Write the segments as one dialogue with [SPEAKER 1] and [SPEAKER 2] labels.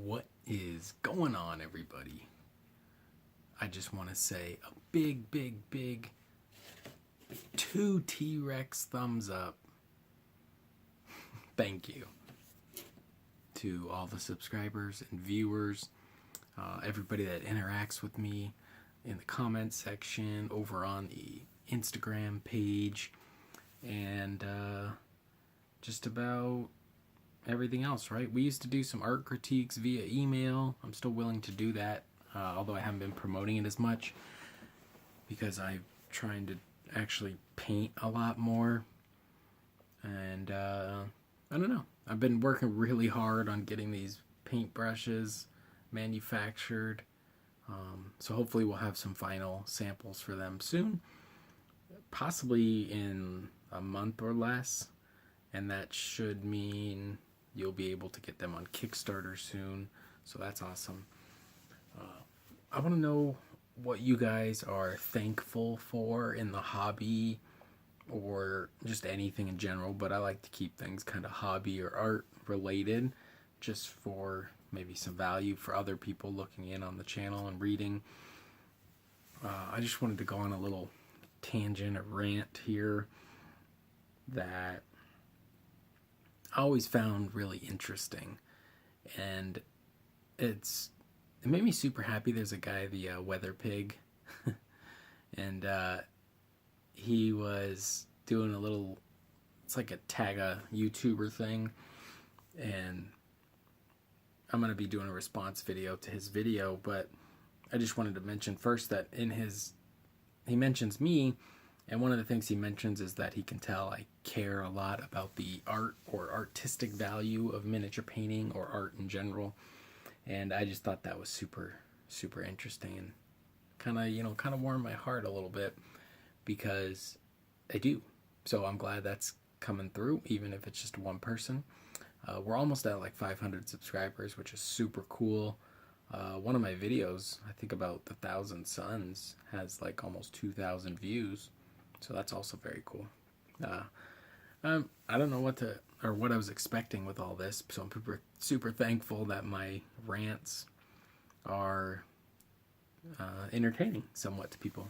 [SPEAKER 1] What is going on, everybody? I just want to say a big 2 T-Rex thumbs up. Thank you to all the subscribers and viewers, everybody that interacts with me in the comments section, over on the Instagram page, and just about everything else, right? We used to do some art critiques via email. I'm still willing to do that, although I haven't been promoting it as much because I'm trying to actually paint a lot more. And I don't know. I've been working really hard on getting these paintbrushes manufactured. So hopefully we'll have some final samples for them soon, possibly in a month or less. And that should mean you'll be able to get them on Kickstarter soon. So that's awesome. I want to know what you guys are thankful for in the hobby, or just anything in general, but I like to keep things kind of hobby or art related, just for maybe some value for other people looking in on the channel and reading. I just wanted to go on a little tangent, a rant here that I always found really interesting, and it made me super happy. There's a guy, the Weather Pig, and he was doing a little, it's like a tag a YouTuber thing, and I'm going to be doing a response video to his video, but I just wanted to mention first that he mentions me, and one of the things he mentions is that he can tell I care a lot about the art or artistic value of miniature painting or art in general. And I just thought that was super interesting, and kind of warmed my heart a little bit, because I do. So I'm glad that's coming through, even if it's just one person. We're almost at like 500 subscribers, which is super cool. One of my videos, I think about the Thousand Suns, has like almost 2,000 views. So that's also very cool. I don't know what I was expecting with all this, so I'm super thankful that my rants are entertaining somewhat to people.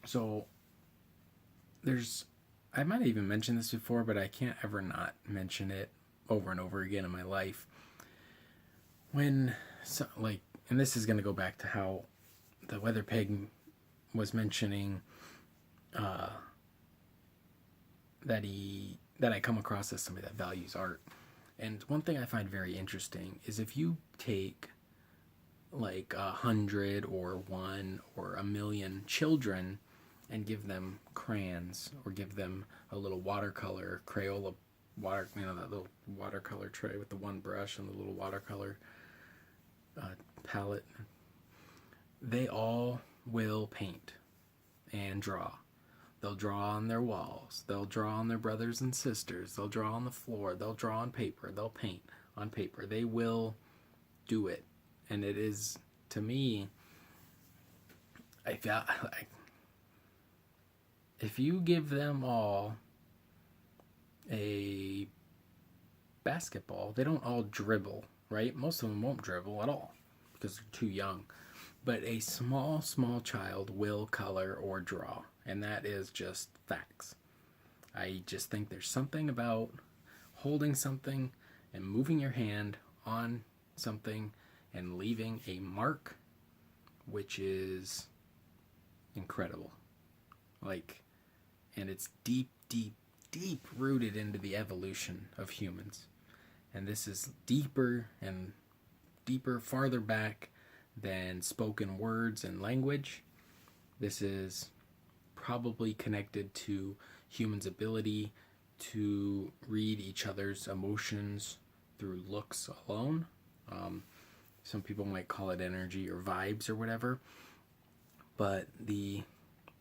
[SPEAKER 1] So I might have even mentioned this before, but I can't ever not mention it over and over again in my life. And this is going to go back to how the Weather Pig was mentioning that I come across as somebody that values art. And one thing I find very interesting is if you take like 100 or 1 or 1,000,000 children and give them crayons, or give them a little watercolor, Crayola water, that little watercolor tray with the one brush and the little watercolor palette, they all will paint and draw. They'll draw on their walls. They'll draw on their brothers and sisters. They'll draw on the floor. They'll draw on paper. They'll paint on paper. They will do it. And it is, to me, I feel like if you give them all a basketball, they don't all dribble, right? Most of them won't dribble at all because they're too young. But a small child will color or draw, and that is just facts. I just think there's something about holding something and moving your hand on something and leaving a mark, which is incredible. And it's deep rooted into the evolution of humans. And this is deeper, farther back than spoken words and language. This is probably connected to humans' ability to read each other's emotions through looks alone. Some people might call it energy or vibes or whatever, but the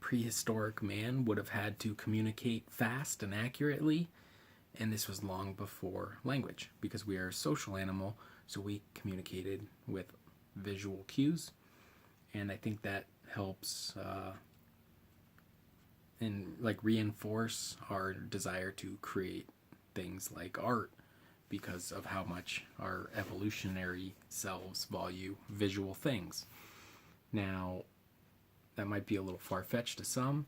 [SPEAKER 1] prehistoric man would have had to communicate fast and accurately, and this was long before language, because we are a social animal, so we communicated with visual cues. And I think that helps reinforce our desire to create things like art, because of how much our evolutionary selves value visual things. Now, that might be a little far-fetched to some,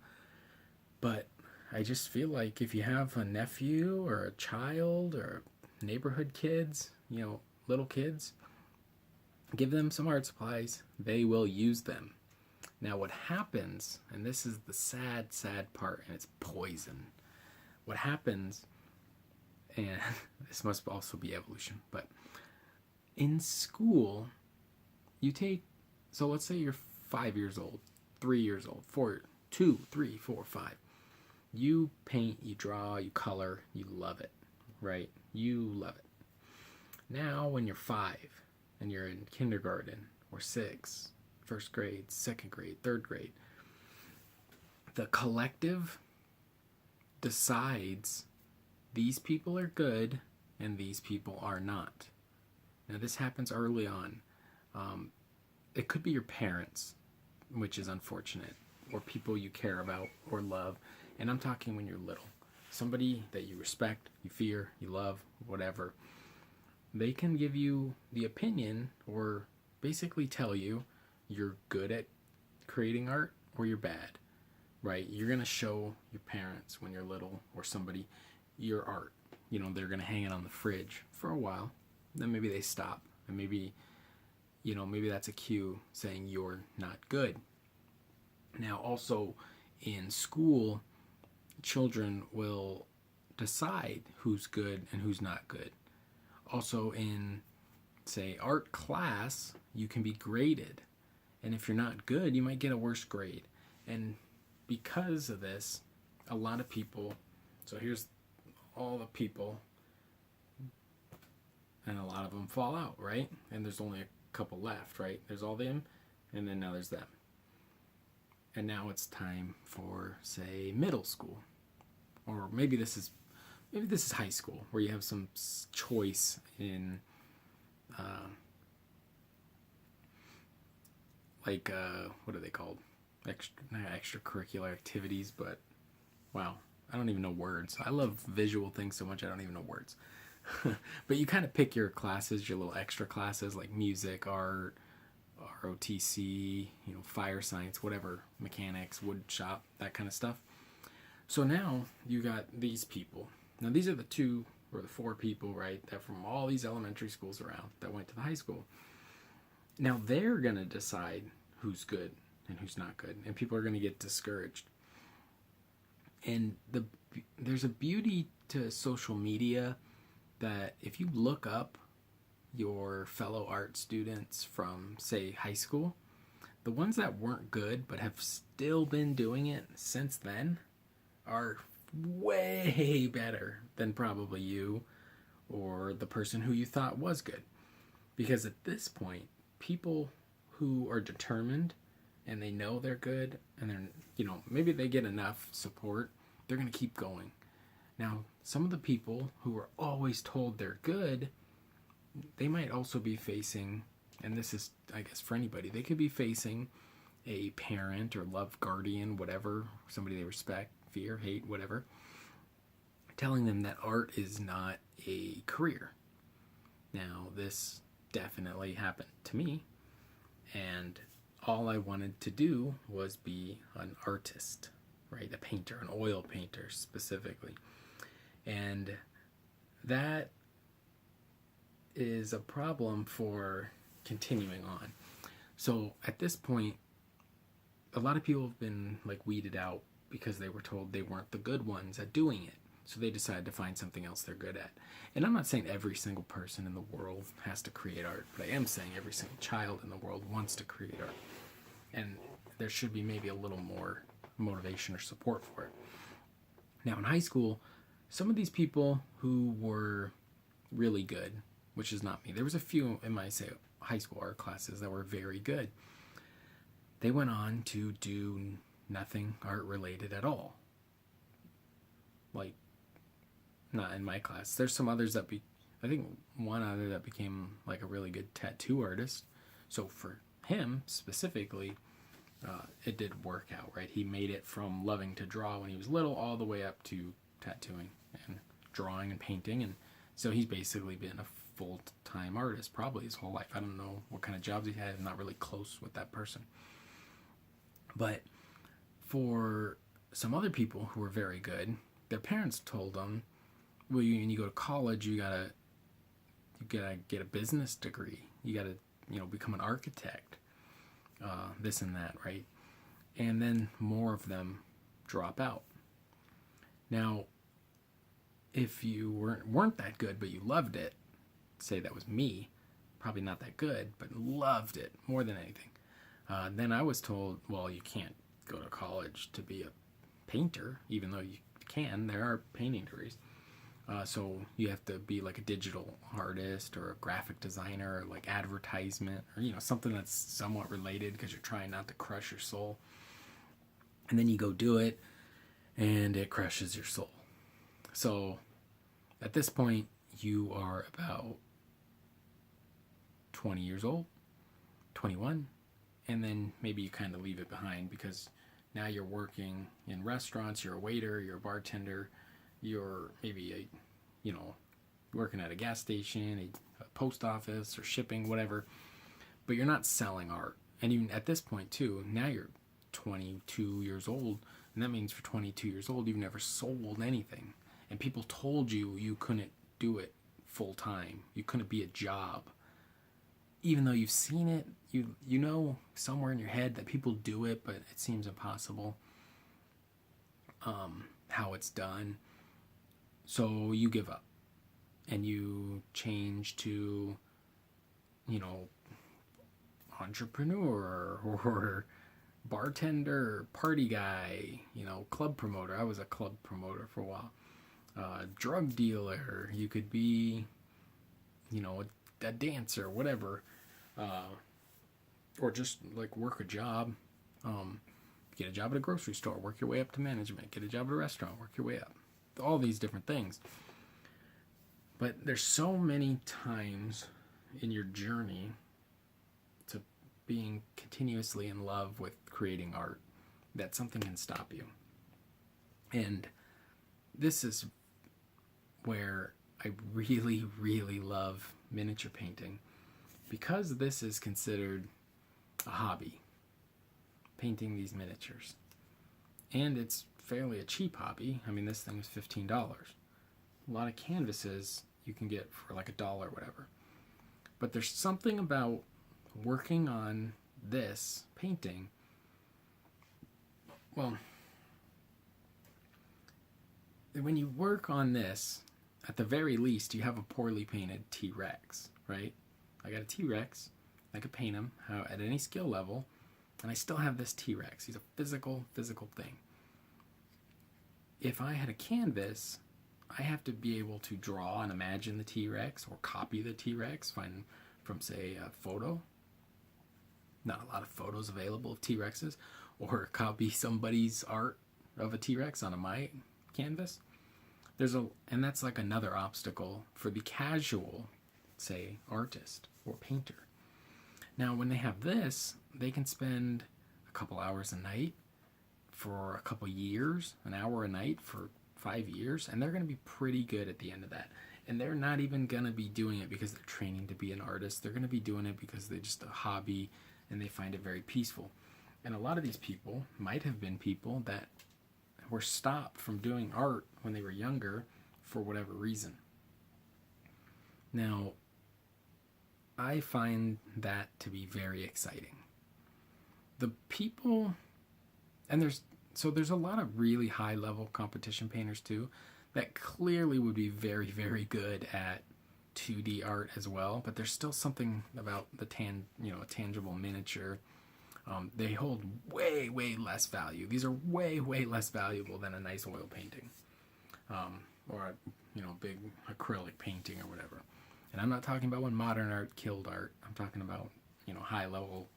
[SPEAKER 1] but I just feel like if you have a nephew or a child or neighborhood kids, little kids, give them some art supplies. They will use them. Now what happens, and this is the sad, sad part, and it's poison. What happens, and this must also be evolution, but in school, so let's say you're 5 years old, 3 years old, 4, 2, 3, 4, 5. You paint, you draw, you color, you love it, right? You love it. Now when you're 5 and you're in kindergarten or 6, first grade, second grade, third grade, the collective decides these people are good and these people are not. Now this happens early on. It could be your parents, which is unfortunate, or people you care about or love. And I'm talking when you're little. Somebody that you respect, you fear, you love, whatever. They can give you the opinion or basically tell you you're good at creating art or you're bad, right? You're going to show your parents when you're little or somebody your art. They're going to hang it on the fridge for a while. Then maybe they stop. And maybe that's a cue saying you're not good. Now, also in school, children will decide who's good and who's not good. Also in, say, art class, you can be graded. And if you're not good, you might get a worse grade. And because of this, a lot of people, so here's all the people, and a lot of them fall out, right? And there's only a couple left, right? There's all them, and then now there's them. And now it's time for, say, middle school. Or maybe this is high school, where you have some choice in what are they called? Not extracurricular activities, but wow, I don't even know words. I love visual things so much I don't even know words. But you kind of pick your classes, your little extra classes like music, art, ROTC, fire science, whatever, mechanics, wood shop, that kind of stuff. So now you got these people. Now these are the 2 or the 4 people, right, that from all these elementary schools around that went to the high school. Now they're going to decide who's good and who's not good, and people are going to get discouraged. And there's a beauty to social media that if you look up your fellow art students from, say, high school, the ones that weren't good but have still been doing it since then are way better than probably you or the person who you thought was good. Because at this point, people who are determined and they know they're good and they're, maybe they get enough support, they're going to keep going. Now, some of the people who are always told they're good, they might also be facing, and this is, I guess, for anybody, they could be facing a parent or love guardian, whatever, somebody they respect, fear, hate, whatever, telling them that art is not a career. Now, this definitely happened to me, and all I wanted to do was be an artist, right? A painter, an oil painter specifically. And that is a problem for continuing on. So at this point, a lot of people have been weeded out because they were told they weren't the good ones at doing it. So they decided to find something else they're good at. And I'm not saying every single person in the world has to create art, but I am saying every single child in the world wants to create art. And there should be maybe a little more motivation or support for it. Now in high school, some of these people who were really good, which is not me, there was a few in my, say, high school art classes that were very good. They went on to do nothing art related at all. Not in my class. There's some others that I think one other that became a really good tattoo artist. So for him specifically, it did work out, right? He made it from loving to draw when he was little all the way up to tattooing and drawing and painting, and So he's basically been a full-time artist probably his whole life. I don't know what kind of jobs he had. I'm not really close with that person. But for some other people who were very good, their parents told them, well, when you go to college, you gotta get a business degree. You gotta, become an architect, this and that, right? And then more of them drop out. Now, if you weren't that good, but you loved it, say that was me, probably not that good, but loved it more than anything. Then I was told, well, you can't go to college to be a painter, even though you can. There are painting degrees. So you have to be like a digital artist or a graphic designer or like advertisement or, something that's somewhat related because you're trying not to crush your soul. And then you go do it and it crushes your soul. So at this point, you are about 20 years old, 21, and then maybe you kind of leave it behind because now you're working in restaurants, you're a waiter, you're a bartender, you're maybe working at a gas station, a post office, or shipping, whatever, but you're not selling art. And even at this point too, now you're 22 years old, and that means for 22 years old, you've never sold anything. And people told you couldn't do it full time. You couldn't be a job. Even though you've seen it, you know somewhere in your head that people do it, but it seems impossible how it's done. So you give up and you change to, entrepreneur or bartender, party guy, club promoter. I was a club promoter for a while. Drug dealer. You could be, a dancer, whatever. Or just like work a job. Get a job at a grocery store, work your way up to management. Get a job at a restaurant, work your way up. All these different things. But there's so many times in your journey to being continuously in love with creating art that something can stop you. And this is where I really, really love miniature painting, because this is considered a hobby, painting these miniatures. And it's fairly a cheap hobby. I mean, this thing is $15. A lot of canvases you can get for like $1 or whatever. But there's something about working on this painting. Well, when you work on this, at the very least, you have a poorly painted T-Rex, right? I got a T-Rex. I could paint him at any skill level, and I still have this T-Rex. He's a physical thing. If I had a canvas, I have to be able to draw and imagine the T-Rex or copy the T-Rex from, say, a photo. Not a lot of photos available of T-Rexes. Or copy somebody's art of a T-Rex on my canvas. And that's like another obstacle for the casual, say, artist or painter. Now, when they have this, they can spend a couple hours a night for a couple years, an hour a night for 5 years, and they're going to be pretty good at the end of that. And they're not even going to be doing it because they're training to be an artist. They're going to be doing it because they're just a hobby and they find it very peaceful. And a lot of these people might have been people that were stopped from doing art when they were younger for whatever reason. Now, I find that to be very exciting. The people, and there's a lot of really high level competition painters too that clearly would be very, very good at 2D art as well, but there's still something about the tangible miniature. They hold way, way less value. These are way, way less valuable than a nice oil painting, or a big acrylic painting or whatever. And I'm not talking about when modern art killed art. I'm talking about high level,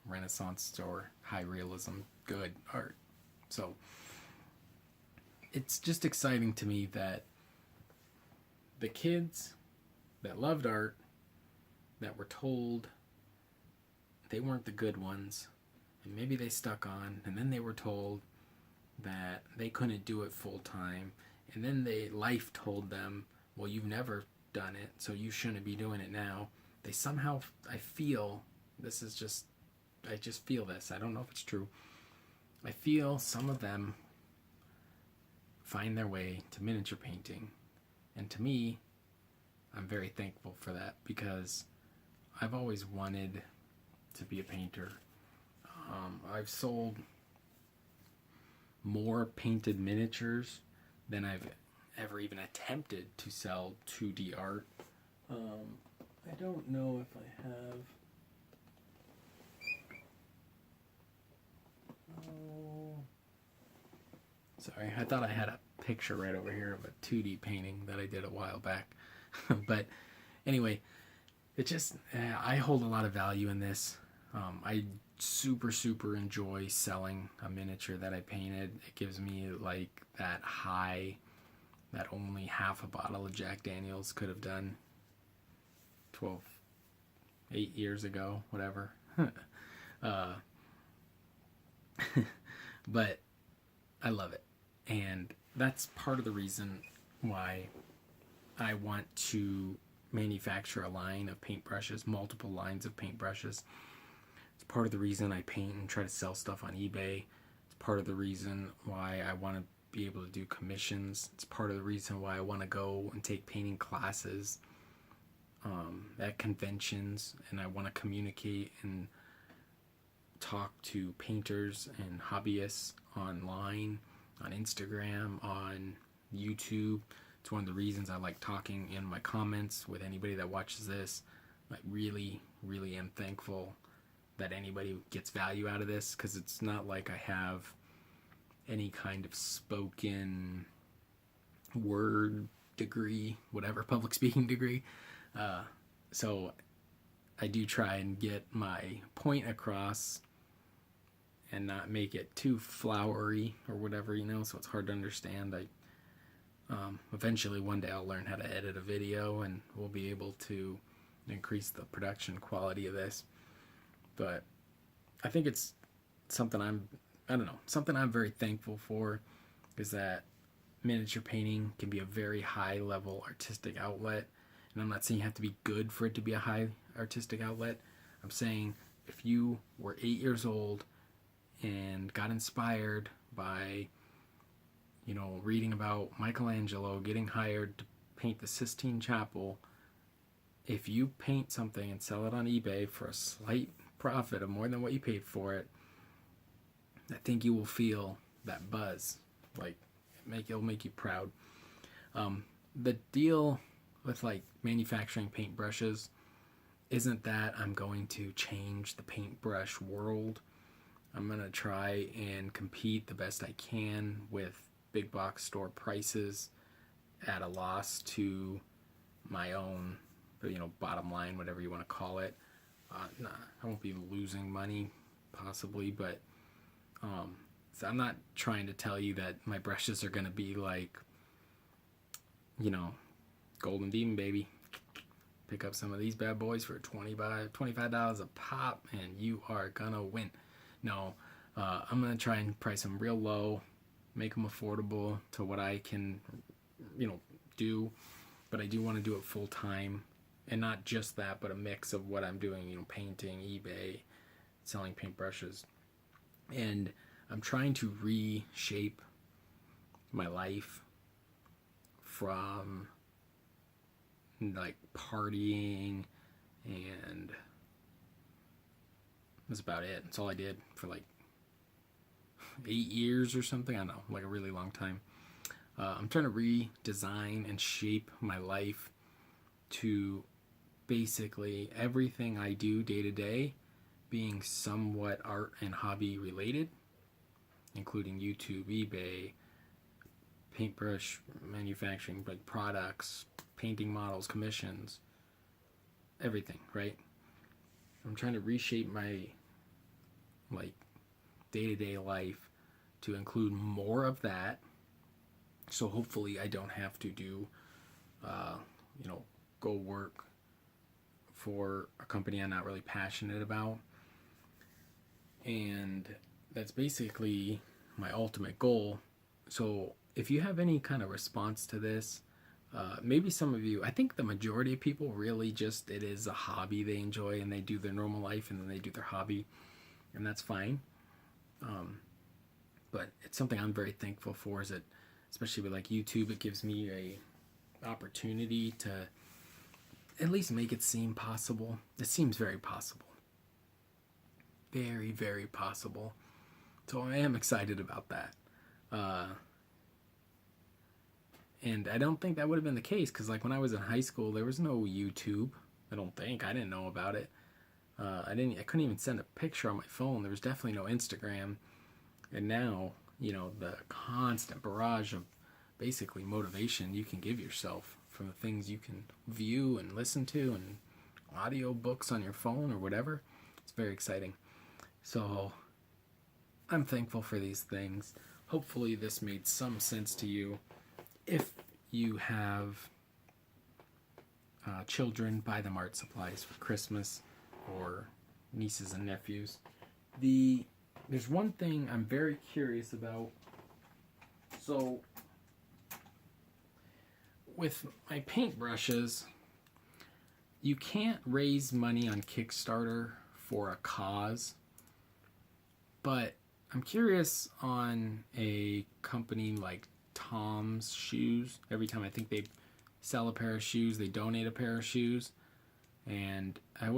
[SPEAKER 1] Renaissance or high realism good art. So it's just exciting to me that the kids that loved art, that were told they weren't the good ones, and maybe they stuck on, and then they were told that they couldn't do it full time, and then life told them, well, you've never done it, so you shouldn't be doing it now. They somehow, I feel, this is just, I just feel this. I don't know if it's true. I feel some of them find their way to miniature painting. And to me, I'm very thankful for that because I've always wanted to be a painter. I've sold more painted miniatures than I've ever even attempted to sell 2D art. I don't know if I have. Oh. Sorry, I thought I had a picture right over here of a 2D painting that I did a while back. But anyway, it just, I hold a lot of value in this. I super enjoy selling a miniature that I painted. It gives me like that high that only half a bottle of Jack Daniels could have done 8 years ago, whatever. But I love it. And that's part of the reason why I want to manufacture a line of paintbrushes, multiple lines of paintbrushes. It's part of the reason I paint and try to sell stuff on eBay. It's part of the reason why I want to be able to do commissions. It's part of the reason why I want to go and take painting classes at conventions, and I want to communicate and talk to painters and hobbyists online, on Instagram, on YouTube. It's one of the reasons I like talking in my comments with anybody that watches this. I really am thankful that anybody gets value out of this, because it's not like I have any kind of spoken word degree, whatever, public speaking degree. So I do try and get my point across and not make it too flowery or whatever, so it's hard to understand. Eventually one day I'll learn how to edit a video and we'll be able to increase the production quality of this. But I think it's something I'm very thankful for, is that miniature painting can be a very high level artistic outlet. And I'm not saying you have to be good for it to be a high artistic outlet. I'm saying if you were 8 years old and got inspired by, reading about Michelangelo getting hired to paint the Sistine Chapel, if you paint something and sell it on eBay for a slight profit of more than what you paid for it, I think you will feel that buzz. Like, it'll make you proud. The deal with manufacturing paintbrushes isn't that I'm going to change the paintbrush world. I'm going to try and compete the best I can with big box store prices at a loss to my own, bottom line, whatever you want to call it. Nah, I won't be losing money, possibly, but so I'm not trying to tell you that my brushes are going to be like, Golden Demon, baby. Pick up some of these bad boys for $25 a pop and you are gonna win. No, I'm gonna try and price them real low, make them affordable to what I can, do. But I do want to do it full time, and not just that, but a mix of what I'm doing, painting, eBay, selling paintbrushes. And I'm trying to reshape my life from partying, and that's about it. That's all I did for 8 years or something. I don't know, a really long time. I'm trying to redesign and shape my life to basically everything I do day to day being somewhat art and hobby related, including YouTube, eBay, paintbrush manufacturing, products, painting models, commissions, everything, right? I'm trying to reshape my day-to-day life to include more of that, so hopefully I don't have to do go work for a company I'm not really passionate about. And that's basically my ultimate goal. So if you have any kind of response to this, Maybe some of you, I think the majority of people really just, it is a hobby they enjoy and they do their normal life and then they do their hobby, and that's fine. But it's something I'm very thankful for, is that especially with like YouTube, it gives me a opportunity to at least make it seem possible. It seems very possible. Very, very possible. So I am excited about that. And I don't think that would have been the case, because like when I was in high school, there was no YouTube. I don't think. I didn't know about it. I couldn't even send a picture on my phone. There was definitely no Instagram. And now, the constant barrage of basically motivation you can give yourself from the things you can view and listen to and audio books on your phone or whatever. It's very exciting. So I'm thankful for these things. Hopefully this made some sense to you. If you have children, buy them art supplies for Christmas, or nieces and nephews. There's one thing I'm very curious about. So with my paintbrushes, you can't raise money on Kickstarter for a cause, but I'm curious on a company like Tom's Shoes. Every time I think they sell a pair of shoes, they donate a pair of shoes. And I've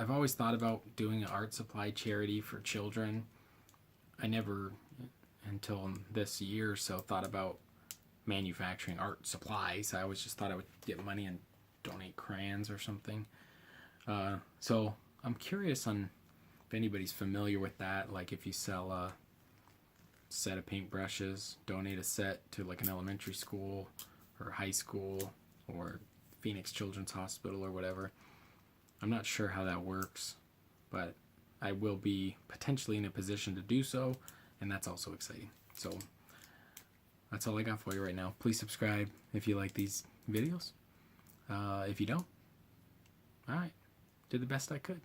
[SPEAKER 1] always thought about doing an art supply charity for children. I never, until this year or so, thought about manufacturing art supplies. I always just thought I would get money and donate crayons or something. So I'm curious on if anybody's familiar with that. Like if you sell a set of paintbrushes, donate a set to like an elementary school or high school or Phoenix Children's Hospital or whatever. I'm not sure how that works, but I will be potentially in a position to do so, and that's also exciting. So that's all I got for you right now. Please subscribe if you like these videos. If you don't, alright, did the best I could.